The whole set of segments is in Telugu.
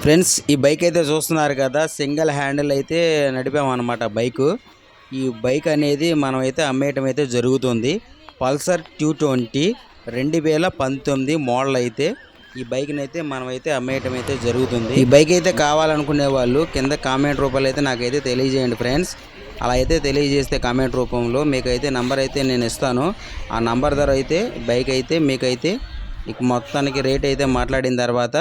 ఫ్రెండ్స్ ఈ బైక్ అయితే చూస్తున్నారు కదా, సింగిల్ హ్యాండిల్ అయితే నడిపామన్నమాట బైక్. ఈ బైక్ అనేది మనం అయితే అమ్మేయటం అయితే జరుగుతుంది. పల్సర్ 220 2019 మోడల్ అయితే ఈ బైక్ని అయితే మనం అయితే అమ్మేయటం అయితే జరుగుతుంది. ఈ బైక్ అయితే కావాలనుకునే వాళ్ళు కింద కామెంట్ రూపంలో అయితే నాకైతే తెలియజేయండి ఫ్రెండ్స్. అలా అయితే తెలియజేస్తే కామెంట్ రూపంలో మీకైతే నంబర్ అయితే నేను ఇస్తాను. ఆ నంబర్ ధర అయితే బైక్ అయితే మీకైతే ఇక మొత్తానికి రేట్ అయితే మాట్లాడిన తర్వాత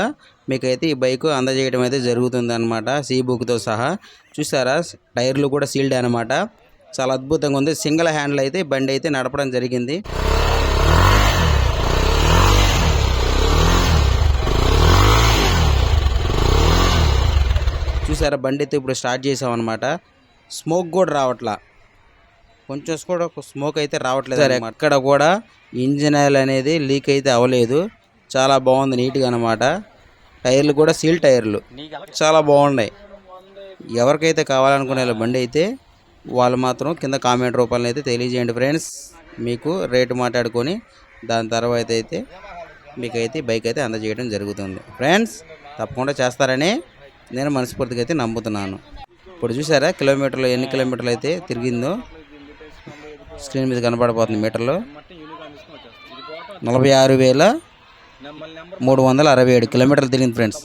మీకైతే ఈ బైక్ అందజేయడం అయితే జరుగుతుంది అనమాట, సీ బుక్తో సహా. చూసారా, టైర్లు కూడా సీల్డ్ అనమాట. చాలా అద్భుతంగా ఉంది. సింగిల్ హ్యాండిల్ అయితే బండి అయితే నడపడం జరిగింది. చూసారా, బండి అయితే ఇప్పుడు స్టార్ట్ చేసామన్నమాట. స్మోక్ కూడా రావట్లా, కొంచెం కూడా స్మోక్ అయితే రావట్లేదు సార్. ఎక్కడ కూడా ఇంజిన్ ఆయిల్ అనేది లీక్ అయితే అవ్వలేదు. చాలా బాగుంది, నీట్గా అనమాట. టైర్లు కూడా సీల్ టైర్లు చాలా బాగున్నాయి. ఎవరికైతే కావాలనుకునే బండి అయితే వాళ్ళు మాత్రం కింద కామెంట్ రూపంలో అయితే తెలియజేయండి ఫ్రెండ్స్. మీకు రేటు మాట్లాడుకొని దాని తర్వాత అయితే మీకైతే బైక్ అయితే అందజేయడం జరుగుతుంది ఫ్రెండ్స్. తప్పకుండా చేస్తారని నేను మనస్ఫూర్తిగా అయితే నమ్ముతున్నాను. ఇప్పుడు చూసారా, కిలోమీటర్లు ఎన్ని కిలోమీటర్లు అయితే తిరిగిందో స్క్రీన్ మీద కనపడిపోతుంది. మీటర్లో 46,367 కిలోమీటర్లు తిరిగింది ఫ్రెండ్స్.